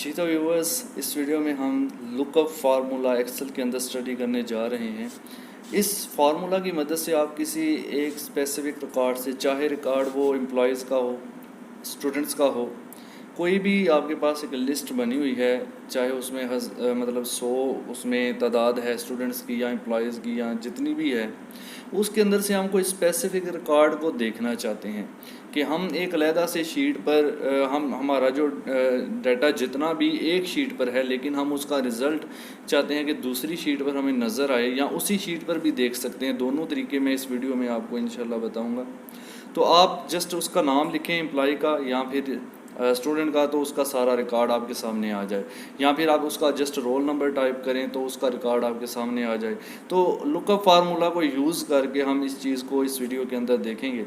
जी तो व्यूअर्स, इस वीडियो में हम लुकअप फार्मूला एक्सेल के अंदर स्टडी करने जा रहे हैं। इस फार्मूला की मदद से आप किसी एक स्पेसिफिक रिकॉर्ड से, चाहे रिकॉर्ड वो एम्प्लॉयज़ का हो, स्टूडेंट्स का हो, कोई भी आपके पास एक लिस्ट बनी हुई है, चाहे उसमें मतलब 100 उसमें तादाद है स्टूडेंट्स की या एम्प्लॉयज़ की या जितनी भी है, उसके अंदर से हम कोई स्पेसिफिक रिकॉर्ड को देखना चाहते हैं कि हम एक अलहदा से शीट पर हमारा जो डाटा जितना भी एक शीट पर है, लेकिन हम उसका रिज़ल्ट चाहते हैं कि दूसरी शीट पर हमें नज़र आए या उसी शीट पर भी देख सकते हैं। दोनों तरीके मैं इस वीडियो में आपको इंशाल्लाह बताऊंगा। तो आप जस्ट उसका नाम लिखें एम्प्लॉय का या फिर स्टूडेंट का, तो उसका सारा रिकॉर्ड आपके सामने आ जाए, या फिर आप उसका जस्ट रोल नंबर टाइप करें तो उसका रिकॉर्ड आपके सामने आ जाए। तो लुकअप फार्मूला को यूज़ करके हम इस चीज़ को इस वीडियो के अंदर देखेंगे।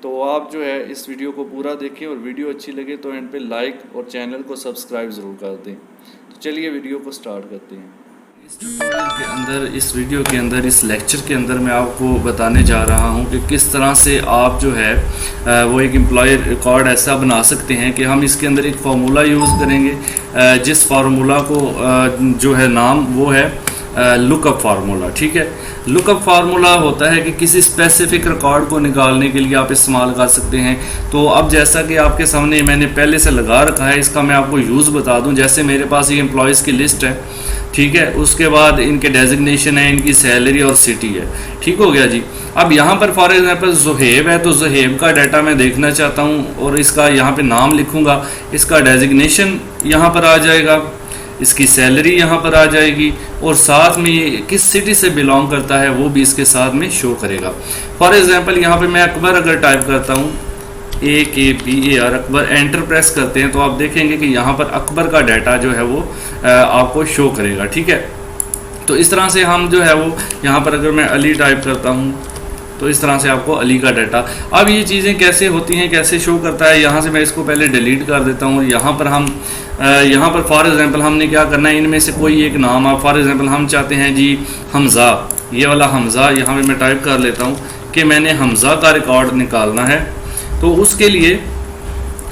तो आप जो है इस वीडियो को पूरा देखें और वीडियो अच्छी लगे तो एंड पे लाइक और चैनल को सब्सक्राइब ज़रूर कर दें। तो चलिए वीडियो को स्टार्ट करते हैं। इस ट्यूटोरियल के अंदर, इस वीडियो के अंदर, इस लेक्चर के अंदर मैं आपको बताने जा रहा हूं कि किस तरह से आप जो है वो एक एम्प्लॉय रिकॉर्ड ऐसा बना सकते हैं कि हम इसके अंदर एक फार्मूला यूज़ करेंगे, जिस फार्मूला को जो है नाम वो है लुकअप फार्मूला। ठीक है, लुकअप फार्मूला होता है कि किसी स्पेसिफिक रिकॉर्ड को निकालने के लिए आप इस्तेमाल कर सकते हैं। तो अब जैसा कि आपके सामने मैंने पहले से लगा रखा है, इसका मैं आपको यूज़ बता दूं। जैसे मेरे पास ये एम्प्लॉयज़ की लिस्ट है, ठीक है, उसके बाद इनके डेजिग्नेशन है, इनकी सैलरी और सिटी है। ठीक हो गया जी। अब यहाँ पर फॉर एग्जांपल ज़ुहैब है, तो ज़ुहैब का डाटा मैं देखना चाहता हूँ और इसका यहाँ पे नाम लिखूँगा, इसका डेजिग्नेशन यहाँ पर आ जाएगा, इसकी सैलरी यहाँ पर आ जाएगी और साथ में ये किस सिटी से बिलोंग करता है वो भी इसके साथ में शो करेगा। फॉर एग्जांपल यहाँ पे मैं अकबर अगर टाइप करता हूँ, AKBAR अकबर, एंटर प्रेस करते हैं तो आप देखेंगे कि यहाँ पर अकबर का डाटा जो है वो आपको शो करेगा। ठीक है, तो इस तरह से हम जो है वो यहाँ पर अगर मैं अली टाइप करता हूँ तो इस तरह से आपको अली का डाटा। अब ये चीज़ें कैसे होती हैं, कैसे शो करता है, यहाँ से मैं इसको पहले डिलीट कर देता हूँ। यहाँ पर हम यहाँ पर फॉर एग्जांपल हमने क्या करना है, इनमें से कोई एक नाम, आप फॉर एग्जांपल हम चाहते हैं जी हमज़ा, ये वाला हमज़ा यहाँ पे मैं टाइप कर लेता हूँ कि मैंने हमज़ा का रिकॉर्ड निकालना है। तो उसके लिए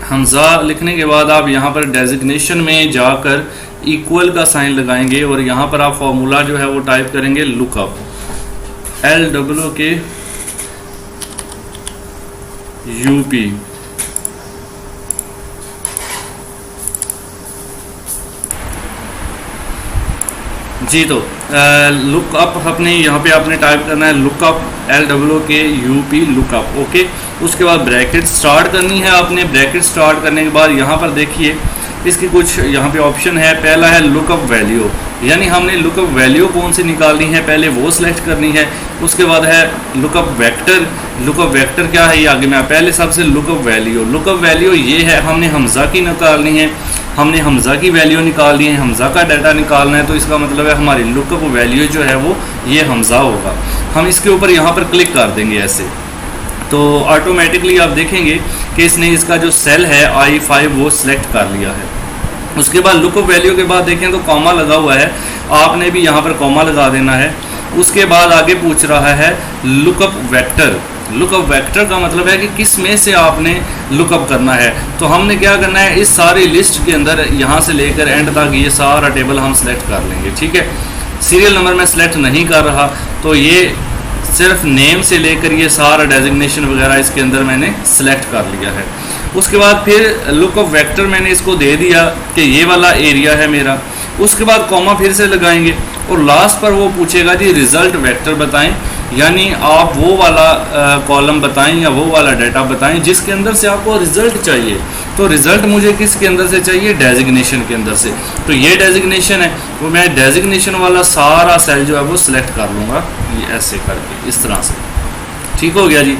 हमज़ा लिखने के बाद आप यहाँ पर डेजिग्नेशन में जाकर इक्वल का साइन लगाएंगे और यहाँ पर आप फार्मूला जो है वो टाइप करेंगे लुकअप, LWKUP। जी तो लुकअप अपने यहाँ पे आपने टाइप करना है लुकअप, LWKUP लुकअप। ओके, उसके बाद ब्रैकेट स्टार्ट करनी है आपने। ब्रैकेट स्टार्ट करने के बाद यहाँ पर देखिए इसकी कुछ यहाँ पे ऑप्शन है। पहला है लुकअप वैल्यू, यानी हमने लुकअप वैल्यू कौन सी निकालनी है पहले वो सिलेक्ट करनी है। उसके बाद है लुकअप वेक्टर। लुकअप वेक्टर क्या है ये आगे मैं, पहले सबसे लुकअप वैल्यू। लुकअप वैल्यू ये है, हमने हमज़ा की निकालनी है, हमने हमज़ा की वैल्यू निकालनी है, हमज़ा का डाटा निकालना है। तो इसका मतलब है हमारी लुकअप वैल्यू जो है वो ये हमज़ा होगा। हम इसके ऊपर यहाँ पर क्लिक कर देंगे ऐसे, तो ऑटोमेटिकली आप देखेंगे कि इसने इसका जो सेल है I5 वो सिलेक्ट कर लिया है। उसके बाद लुकअप वैल्यू के बाद देखें तो कॉमा लगा हुआ है, आपने भी यहाँ पर कॉमा लगा देना है। उसके बाद आगे पूछ रहा है लुकअप वेक्टर। लुकअप वेक्टर का मतलब है कि किस में से आपने लुकअप करना है। तो हमने क्या करना है, इस सारी लिस्ट के अंदर यहाँ से लेकर एंड तक ये सारा टेबल हम सेलेक्ट कर लेंगे। ठीक है, सीरियल नंबर में सेलेक्ट नहीं कर रहा, तो ये सिर्फ नेम से लेकर ये सारा डेजिग्नेशन वगैरह इसके अंदर मैंने सेलेक्ट कर लिया है। उसके बाद फिर लुकअप वेक्टर मैंने इसको दे दिया कि ये वाला एरिया है मेरा। उसके बाद कॉमा फिर से लगाएंगे और लास्ट पर वो पूछेगा जी रिज़ल्ट वेक्टर बताएं, यानी आप वो वाला कॉलम बताएं या वो वाला डाटा बताएं जिसके अंदर से आपको रिज़ल्ट चाहिए। तो रिज़ल्ट मुझे किसके अंदर से चाहिए, डेजिग्नेशन के अंदर से। तो ये डेजिग्नेशन है, तो मैं डेजिग्नेशन वाला सारा सेल जो है वो सिलेक्ट कर लूँगा, ये ऐसे करके इस तरह से। ठीक हो गया जी।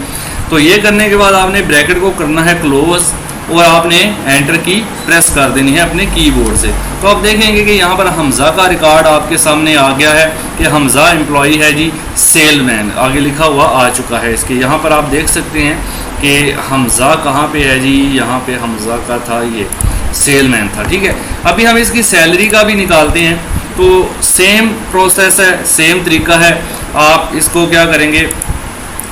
तो ये करने के बाद आपने ब्रैकेट को करना है क्लोज और आपने एंटर की प्रेस कर देनी है अपने कीबोर्ड से। तो आप देखेंगे कि यहाँ पर हमज़ा का रिकॉर्ड आपके सामने आ गया है कि हमज़ा एम्प्लॉई है जी, सेलमैन आगे लिखा हुआ आ चुका है इसके। यहाँ पर आप देख सकते हैं कि हमज़ा कहाँ पे है जी, यहाँ पे हमज़ा का था, ये सेलमैन था। ठीक है, अभी हम इसकी सैलरी का भी निकालते हैं। तो सेम प्रोसेस है, सेम तरीका है। आप इसको क्या करेंगे,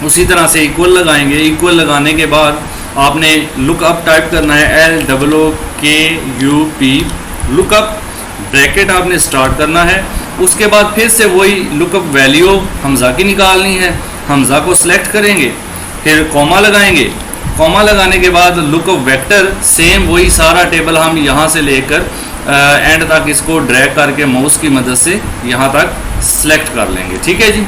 उसी तरह से इक्वल लगाएंगे। इक्वल लगाने के बाद आपने लुकअप टाइप करना है LWKUP लुकअप ब्रैकेट आपने स्टार्ट करना है। उसके बाद फिर से वही लुकअप वैल्यू हमजा की निकालनी है, हमजा को सिलेक्ट करेंगे, फिर कॉमा लगाएंगे, कॉमा लगाने के बाद लुकअप वेक्टर सेम वही सारा टेबल हम यहाँ से लेकर एंड तक इसको ड्रैग करके माउस की मदद से यहाँ तक सिलेक्ट कर लेंगे। ठीक है जी।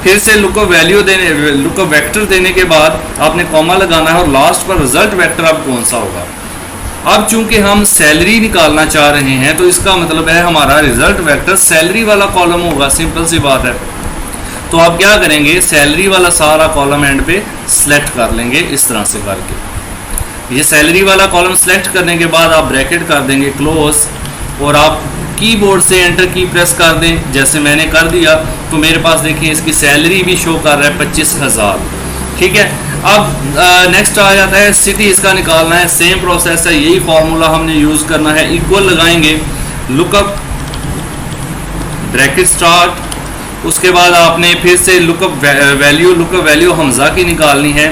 फिर से लुकअप वैल्यू देने, लुकअप वेक्टर देने के बाद आपने कॉमा लगाना है और लास्ट पर रिजल्ट वेक्टर अब कौन सा होगा। अब चूंकि हम सैलरी निकालना चाह रहे हैं तो इसका मतलब है हमारा रिजल्ट वेक्टर सैलरी वाला कॉलम होगा, सिंपल सी बात है। तो आप क्या करेंगे, सैलरी वाला सारा कॉलम एंड पे सिलेक्ट कर लेंगे इस तरह से करके। ये सैलरी वाला कॉलम सिलेक्ट करने के बाद आप ब्रैकेट कर देंगे क्लोज और आप कीबोर्ड से एंटर की प्रेस कर दें, जैसे मैंने कर दिया। तो मेरे पास देखिए इसकी सैलरी भी शो कर रहा है 25,000। ठीक है। अब नेक्स्ट आ जाता है सिटी, इसका निकालना है, सेम प्रोसेस है, यही फॉर्मूला हमने यूज़ करना है। इक्वल लगाएंगे, लुकअप ब्रैकेट स्टार्ट, उसके बाद आपने फिर से लुकअप वैल्यू हमजा की निकालनी है,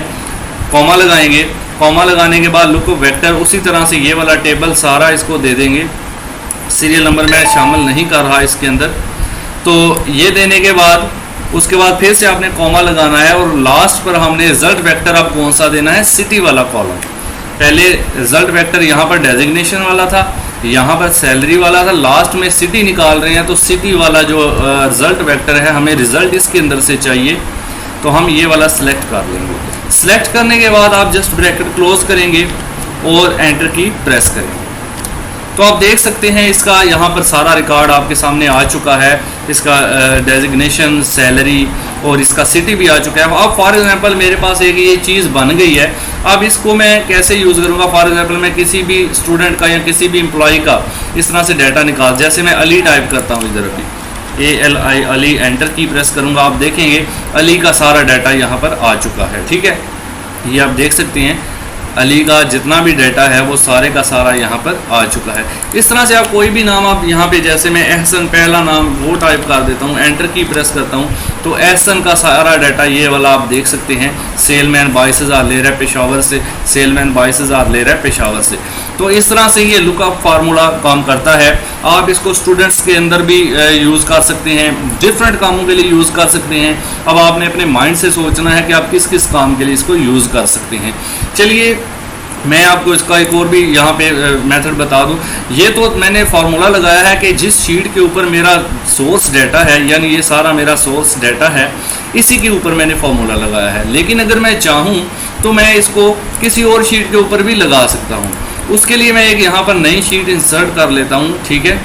कॉमा लगाएंगे, कॉमा लगाने के बाद लुकअप वेक्टर उसी तरह से ये वाला टेबल सारा इसको दे देंगे। सीरियल नंबर मैं शामिल नहीं कर रहा इसके अंदर। तो ये देने के बाद उसके बाद फिर से आपने कॉमा लगाना है और लास्ट पर हमने रिजल्ट वेक्टर अब कौन सा देना है, सिटी वाला कॉलम। पहले रिजल्ट वेक्टर यहाँ पर डेजिग्नेशन वाला था, यहाँ पर सैलरी वाला था, लास्ट में सिटी निकाल रहे हैं तो सिटी वाला जो रिजल्ट वेक्टर है हमें रिजल्ट इसके अंदर से चाहिए, तो हम ये वाला सिलेक्ट कर लेंगे। सिलेक्ट करने के बाद आप जस्ट ब्रैकेट क्लोज करेंगे और एंटर की प्रेस करेंगे। तो आप देख सकते हैं इसका यहाँ पर सारा रिकॉर्ड आपके सामने आ चुका है, इसका डेजिग्नेशन, सैलरी और इसका सिटी भी आ चुका है। अब फॉर एग्जांपल मेरे पास एक ये चीज़ बन गई है, अब इसको मैं कैसे यूज़ करूँगा। फॉर एग्जांपल मैं किसी भी स्टूडेंट का या किसी भी एम्प्लॉय का इस तरह से डाटा निकाल, जैसे मैं अली टाइप करता हूँ इधर अभी ALI अली, एंटर की प्रेस करूँगा, आप देखेंगे अली का सारा डाटा यहाँ पर आ चुका है। ठीक है, ये आप देख सकते हैं अली का जितना भी डाटा है वो सारे का सारा यहाँ पर आ चुका है। इस तरह से आप कोई भी नाम आप यहाँ पे, जैसे मैं एहसन पहला नाम वो टाइप कर देता हूँ, एंटर की प्रेस करता हूँ तो एहसन का सारा डाटा ये वाला आप देख सकते हैं। सेलमैन 22,000 ले रहा है पेशावर से, सेलमैन 22,000 ले रहा है पेशावर से। तो इस तरह से ये लुकअप फार्मूला काम करता है। आप इसको स्टूडेंट्स के अंदर भी यूज़ कर सकते हैं, डिफरेंट कामों के लिए यूज़ कर सकते हैं। अब आपने अपने माइंड से सोचना है कि आप किस किस काम के लिए इसको यूज़ कर सकते हैं। चलिए मैं आपको इसका एक और भी यहाँ पे मेथड बता दूँ। ये तो मैंने फार्मूला लगाया है कि जिस शीट के ऊपर मेरा सोर्स डाटा है, यानी ये सारा मेरा सोर्स डाटा है, इसी के ऊपर मैंने फार्मूला लगाया है। लेकिन अगर मैं चाहूँ तो मैं इसको किसी और शीट के ऊपर भी लगा सकता हूँ। उसके लिए मैं एक यहाँ पर नई शीट इंसर्ट कर लेता हूँ। ठीक है,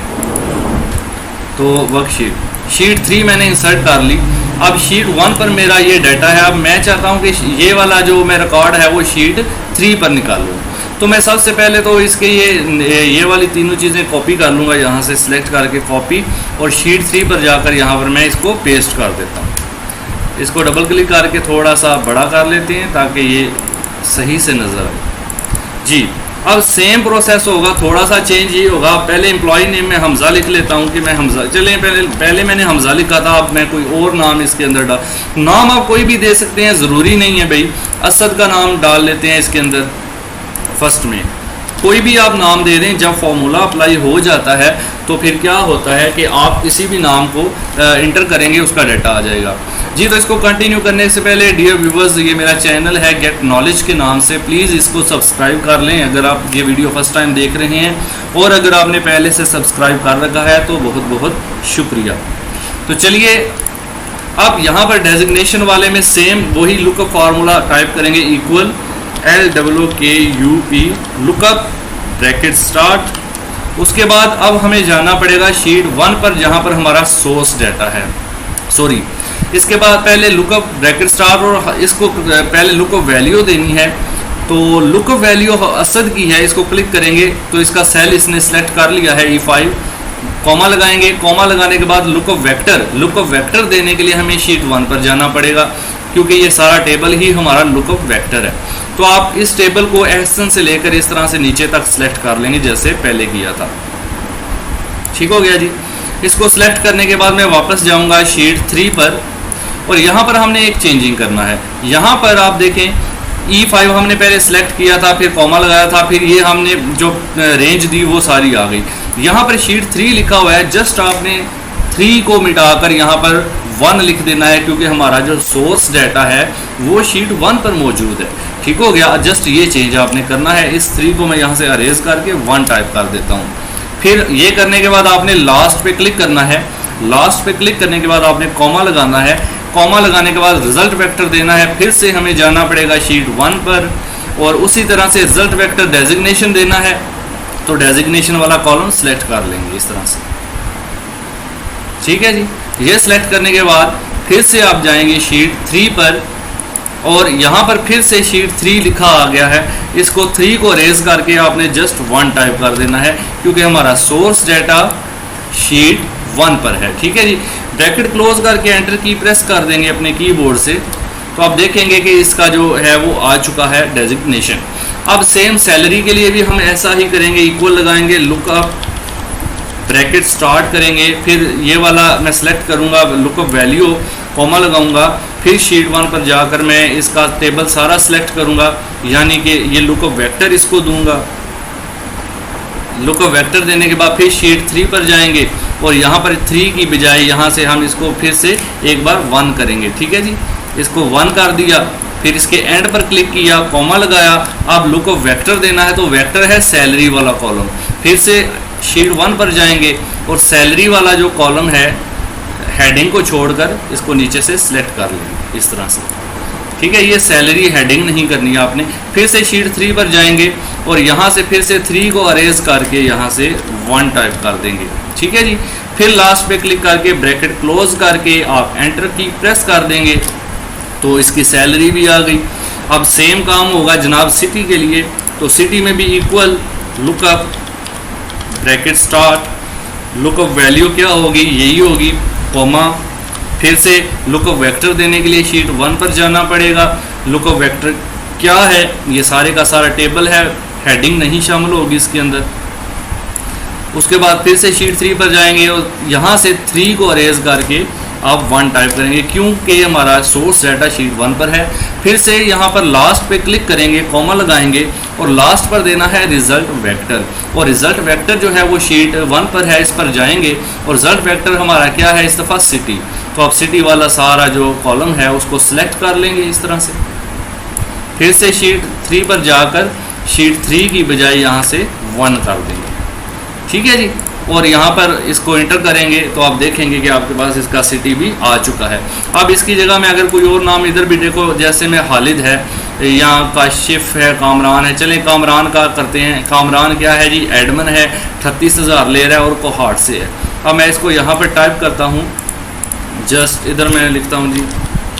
तो वर्कशीट शीट 3 मैंने इंसर्ट कर ली। अब शीट 1 पर मेरा ये डाटा है। अब मैं चाहता हूँ कि ये वाला जो मेरा रिकॉर्ड है वो शीट 3 पर निकालूँ। तो मैं सबसे पहले तो इसके ये वाली तीनों चीज़ें कॉपी कर लूँगा, यहाँ से सिलेक्ट करके कॉपी, और शीट 3 पर जाकर यहाँ पर मैं इसको पेस्ट कर देता हूँ। इसको डबल क्लिक करके थोड़ा सा बड़ा कर लेते हैं ताकि ये सही से नज़र आए। जी, अब सेम प्रोसेस होगा, थोड़ा सा चेंज ये होगा। पहले एम्प्लॉय नेम में हमजा लिख लेता हूँ कि मैं हमजा, चलिए पहले मैंने हमजा लिखा था, अब मैं कोई और नाम इसके अंदर डाल। नाम आप कोई भी दे सकते हैं, ज़रूरी नहीं है भाई। असद का नाम डाल लेते हैं इसके अंदर फर्स्ट में, कोई भी आप नाम दे दें। जब फॉर्मूला अप्लाई हो जाता है तो फिर क्या होता है कि आप किसी भी नाम को इंटर करेंगे उसका डाटा आ जाएगा। जी, तो इसको कंटिन्यू करने से पहले डियर व्यूवर्स, ये मेरा चैनल है गेट नॉलेज के नाम से, प्लीज़ इसको सब्सक्राइब कर लें अगर आप ये वीडियो फर्स्ट टाइम देख रहे हैं, और अगर आपने पहले से सब्सक्राइब कर रखा है तो बहुत बहुत शुक्रिया। तो चलिए अब यहाँ पर डेजिग्नेशन वाले में सेम वही लुकअप फार्मूला टाइप करेंगे, equal LUKUP lookup bracket start. उसके बाद अब हमें जाना पड़ेगा शीट 1 पर जहाँ पर हमारा सोर्स डाटा है, सॉरी। इसके बाद पहले लुकअप ब्रैकेट स्टार्ट और इसको पहले लुकअप वैल्यू देनी है। तो लुकअप वैल्यू असद की है, इसको क्लिक करेंगे तो इसका सेल इसने सेलेक्ट कर लिया है E5, कॉमा लगाएंगे। कॉमा लगाने के बाद लुकअप वेक्टर देने के लिए हमें शीट 1 पर जाना पड़ेगा क्योंकि ये सारा टेबल ही हमारा लुकअप वेक्टर है। तो आप इस टेबल को एहसन से लेकर इस तरह से नीचे तक सिलेक्ट कर लेंगे जैसे पहले किया था। ठीक हो गया जी। इसको सिलेक्ट करने के बाद मैं वापस जाऊंगा शीट 3 पर, और यहाँ पर हमने एक चेंजिंग करना है। यहाँ पर आप देखें E5 हमने पहले सिलेक्ट किया था, फिर कॉमा लगाया था, फिर ये हमने जो रेंज दी वो सारी आ गई। यहाँ पर शीट 3 लिखा हुआ है, जस्ट आपने 3 को मिटाकर यहाँ पर 1 लिख देना है, क्योंकि हमारा जो सोर्स डाटा है वो शीट 1 पर मौजूद है। ठीक हो गया, जस्ट ये चेंज आपने करना है। इस 3 को मैं यहाँ से अरेज करके 1 टाइप कर देता हूँ। फिर ये करने के बाद आपने लास्ट पे क्लिक करना है। लास्ट पे क्लिक करने के बाद आपने कॉमा लगाना है। कॉमा लगाने के बाद रिजल्ट वेक्टर देना है। फिर से हमें जाना पड़ेगा शीट 1 पर और उसी तरह से रिजल्ट वेक्टर डेजिग्नेशन देना है। तो डेजिग्नेशन वाला कॉलम सेलेक्ट कर लेंगे इस तरह से। ठीक है जी, ये सिलेक्ट करने के बाद फिर से आप जाएंगे शीट 3 पर और यहाँ पर फिर से शीट 3 लिखा आ गया है। इसको 3 को रेज करके आपने जस्ट 1 टाइप कर देना है, क्योंकि हमारा सोर्स डाटा शीट 1 पर है। ठीक है जी, ब्रैकेट क्लोज करके एंटर की प्रेस कर देंगे अपने कीबोर्ड से, तो आप देखेंगे कि इसका जो है वो आ चुका है डेजिग्नेशन। अब सेम सैलरी के लिए भी हम ऐसा ही करेंगे, इक्वल लगाएंगे, लुकअप ब्रैकेट स्टार्ट करेंगे, फिर ये वाला मैं सेलेक्ट करूंगा लुकअप वैल्यू, कॉमा लगाऊंगा, फिर शीट 1 पर जाकर मैं इसका टेबल सारा सिलेक्ट करूंगा, यानी कि ये लुकअप वेक्टर इसको दूंगा। लुकअप वेक्टर देने के बाद फिर शीट 3 पर जाएंगे और यहाँ पर 3 की बजाय यहाँ से हम इसको फिर से एक बार 1 करेंगे। ठीक है जी, इसको 1 कर दिया, फिर इसके एंड पर क्लिक किया, कॉमा लगाया। अब लुकअप वेक्टर देना है, तो वेक्टर है सैलरी वाला कॉलम। फिर से शीट 1 पर जाएंगे और सैलरी वाला जो कॉलम है हेडिंग को छोड़कर इसको नीचे से सिलेक्ट कर लेंगे इस तरह से। ठीक है, ये सैलरी हेडिंग नहीं करनी है आपने। फिर से शीट 3 पर जाएंगे और यहाँ से फिर से 3 को अरेज करके यहाँ से 1 टाइप कर देंगे। ठीक है जी, फिर लास्ट पे क्लिक करके ब्रैकेट क्लोज करके आप एंटर की प्रेस कर देंगे, तो इसकी सैलरी भी आ गई। अब सेम काम होगा जनाब सिटी के लिए, तो सिटी में भी equal lookup bracket start, lookup value क्या होगी, यही होगी, कॉमा, फिर से लुकअप वेक्टर देने के लिए शीट 1 पर जाना पड़ेगा। लुकअप वेक्टर क्या है, ये सारे का सारा टेबल है, हेडिंग नहीं शामिल होगी इसके अंदर। उसके बाद फिर से शीट 3 पर जाएंगे और यहाँ से 3 को अरेज करके आप 1 टाइप करेंगे, क्योंकि हमारा सोर्स डाटा शीट 1 पर है। फिर से यहाँ पर लास्ट पे क्लिक करेंगे, कॉमा लगाएंगे और लास्ट पर देना है रिजल्ट वेक्टर, और रिजल्ट वेक्टर जो है वो शीट 1 पर है, इस पर जाएंगे और रिजल्ट वेक्टर हमारा क्या है इस दफ़ा सिटी। तो आप सिटी वाला सारा जो कॉलम है उसको सिलेक्ट कर लेंगे इस तरह से। फिर से शीट 3 पर जाकर शीट 3 की बजाय यहाँ से 1 कर देंगे। ठीक है जी, और यहाँ पर इसको इंटर करेंगे तो आप देखेंगे कि आपके पास इसका सिटी भी आ चुका है। अब इसकी जगह में अगर कोई और नाम इधर भी देखो, जैसे में खालिद है या काशिफ है, कामरान है, चलें कामरान का करते हैं। कामरान क्या है जी, एडमन है, 38,000 ले रहा है और कोहाट से है। अब मैं इसको यहाँ पर टाइप करता हूँ, जस्ट इधर मैं लिखता हूँ जी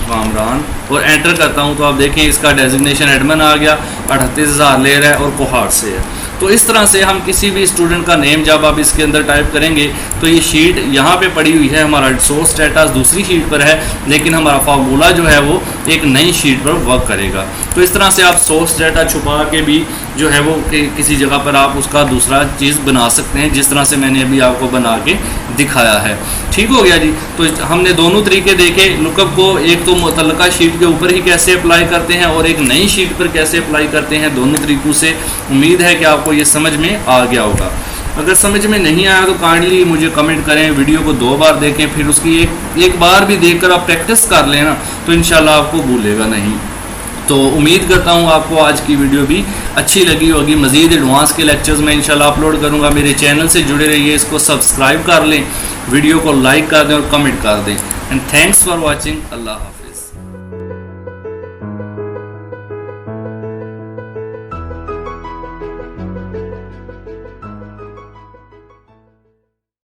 कामरान और एंटर करता हूँ, तो आप देखें इसका डेजिग्नेशन एडमन आ गया, 38,000 ले रहा है और कोहाट से है। तो इस तरह से हम किसी भी स्टूडेंट का नेम जब आप इसके अंदर टाइप करेंगे तो ये शीट यहाँ पे पड़ी हुई है, हमारा सोर्स डाटा दूसरी शीट पर है, लेकिन हमारा फार्मूला जो है वो एक नई शीट पर वर्क करेगा। तो इस तरह से आप सोर्स डाटा छुपा के भी जो है वो किसी जगह पर आप उसका दूसरा चीज़ बना सकते हैं, जिस तरह से मैंने अभी आपको बना के दिखाया है। ठीक हो गया जी, तो हमने दोनों तरीके देखे लुकअप को, एक तो मुतल्लिका शीट के ऊपर ही कैसे अप्लाई करते हैं और एक नई शीट पर कैसे अप्लाई करते हैं, दोनों तरीक़ों से। उम्मीद है कि आपको ये समझ में आ गया होगा। अगर समझ में नहीं आया तो काइंडली मुझे कमेंट करें, वीडियो को 2 बार देखें, फिर उसकी एक बार भी देखकर आप प्रैक्टिस कर लेना, तो इंशाल्लाह आपको भूलेगा नहीं। तो उम्मीद करता हूँ आपको आज की वीडियो भी अच्छी लगी होगी। मज़ीद एडवांस के लेक्चर्स मैं इंशाल्लाह अपलोड करूँगा, मेरे चैनल से जुड़े रहिए, इसको सब्सक्राइब कर लें, वीडियो को लाइक कर दें और कमेंट कर दें। And thanks for watching. Allah हाफ़िज़।